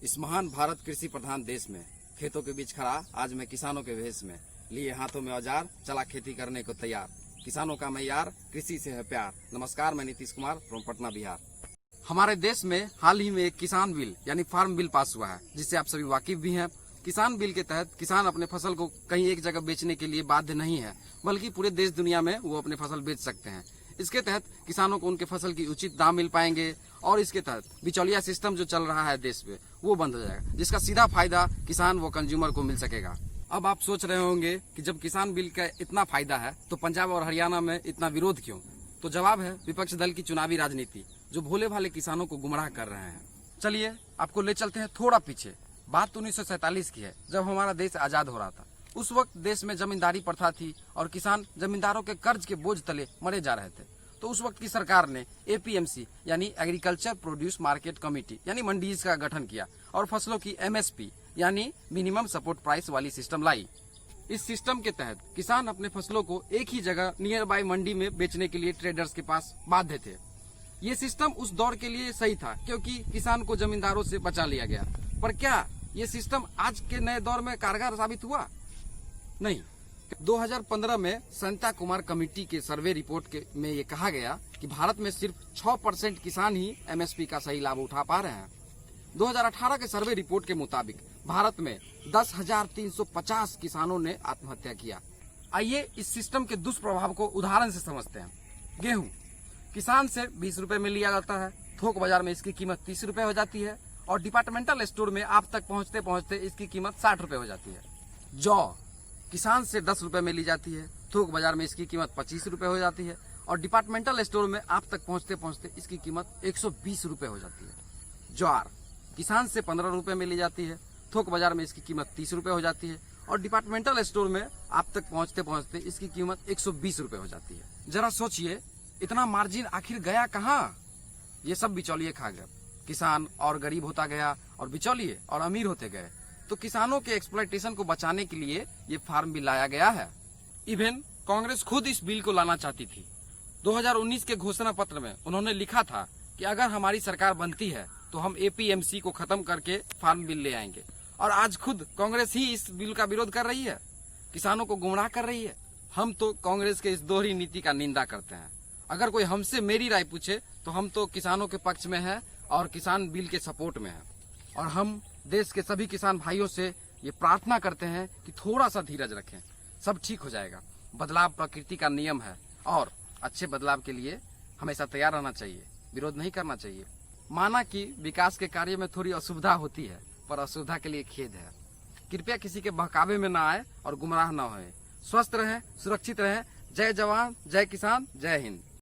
इस महान भारत कृषि प्रधान देश में खेतों के बीच खड़ा आज मैं किसानों के भेष में लिए हाथों में औजार चला खेती करने को तैयार। किसानों का मैयार कृषि से है प्यार। नमस्कार, मैं नीतीश कुमार फ्रॉम पटना बिहार। हमारे देश में हाल ही में एक किसान बिल यानी फार्म बिल पास हुआ है, जिससे आप सभी वाकिफ भी हैं। किसान बिल के तहत किसान अपने फसल को कहीं एक जगह बेचने के लिए बाध्य नहीं है, बल्कि पूरे देश दुनिया में वो अपने फसल बेच सकते हैं। इसके तहत किसानों को उनके फसल की उचित दाम मिल पाएंगे और इसके तहत बिचौलिया सिस्टम जो चल रहा है देश में वो बंद हो जाएगा, जिसका सीधा फायदा किसान व कंज्यूमर को मिल सकेगा। अब आप सोच रहे होंगे कि जब किसान बिल का इतना फायदा है तो पंजाब और हरियाणा में इतना विरोध क्यों? तो जवाब है विपक्ष दल की चुनावी राजनीति, जो भोले भाले किसानों को गुमराह कर रहे हैं। चलिए आपको ले चलते हैं थोड़ा पीछे। बात 1947 की है, जब हमारा देश आजाद हो रहा था। उस वक्त देश में जमींदारी प्रथा थी और किसान जमींदारों के कर्ज के बोझ तले मरे जा रहे थे। तो उस वक्त की सरकार ने एपीएमसी यानी एग्रीकल्चर प्रोड्यूस मार्केट कमेटी यानी मंडीज का गठन किया और फसलों की एमएसपी यानी मिनिमम सपोर्ट प्राइस वाली सिस्टम लाई। इस सिस्टम के तहत किसान अपने फसलों को एक ही जगह नियर बाय मंडी में बेचने के लिए ट्रेडर्स के पास बाध्य थे। ये सिस्टम उस दौर के लिए सही था, क्योंकि किसान को जमींदारों से बचा लिया गया। पर क्या ये सिस्टम आज के नए दौर में कारगर साबित हुआ? नहीं। 2015 में संता कुमार कमेटी के सर्वे रिपोर्ट में ये कहा गया कि भारत में सिर्फ 6% किसान ही एमएसपी का सही लाभ उठा पा रहे हैं। 2018 के सर्वे रिपोर्ट के मुताबिक भारत में 10,350 किसानों ने आत्महत्या किया। आइए इस सिस्टम के दुष्प्रभाव को उदाहरण से समझते हैं। गेहूं किसान से 20 रुपए में लिया जाता है, थोक बाजार में इसकी कीमत 30 रुपए हो जाती है और डिपार्टमेंटल स्टोर में आप तक पहुंचते पहुंचते इसकी कीमत 60 रुपए हो जाती है। जौ किसान से 10 रुपए में ली जाती है, थोक बाजार में इसकी कीमत 25 रुपए हो जाती है और डिपार्टमेंटल स्टोर में आप तक पहुंचते पहुंचते इसकी कीमत 120 रुपए हो जाती है। ज्वार किसान से 15 रुपए में ली जाती है, थोक बाजार में इसकी कीमत 30 रुपए हो जाती है और डिपार्टमेंटल स्टोर में आप तक पहुंचते पहुंचते इसकी कीमत 120 रुपए हो जाती है। जरा सोचिए, इतना मार्जिन आखिर गया कहाँ? ये सब बिचौलिए खा गए। किसान और गरीब होता गया और बिचौलिए और अमीर होते गए। तो किसानों के एक्सप्लॉयटेशन को बचाने के लिए ये फार्म बिल लाया गया है। इवन कांग्रेस खुद इस बिल को लाना चाहती थी। 2019 के घोषणा पत्र में उन्होंने लिखा था कि अगर हमारी सरकार बनती है तो हम एपीएमसी को खत्म करके फार्म बिल ले आएंगे। और आज खुद कांग्रेस ही इस बिल का विरोध कर रही है, किसानों को गुमराह कर रही है। हम तो कांग्रेस के इस दोहरी नीति का निंदा करते हैं। अगर कोई हमसे मेरी राय पूछे तो हम तो किसानों के पक्ष में हैं और किसान बिल के सपोर्ट में हैं। और हम देश के सभी किसान भाइयों से ये प्रार्थना करते हैं कि थोड़ा सा धीरज रखें, सब ठीक हो जाएगा। बदलाव प्रकृति का नियम है और अच्छे बदलाव के लिए हमेशा तैयार रहना चाहिए, विरोध नहीं करना चाहिए। माना कि विकास के कार्य में थोड़ी असुविधा होती है, पर असुविधा के लिए खेद है। कृपया किसी के बहकावे में ना आए और गुमराह ना होए। स्वस्थ रहें, सुरक्षित रहें। जय जवान, जय किसान, जय हिंद।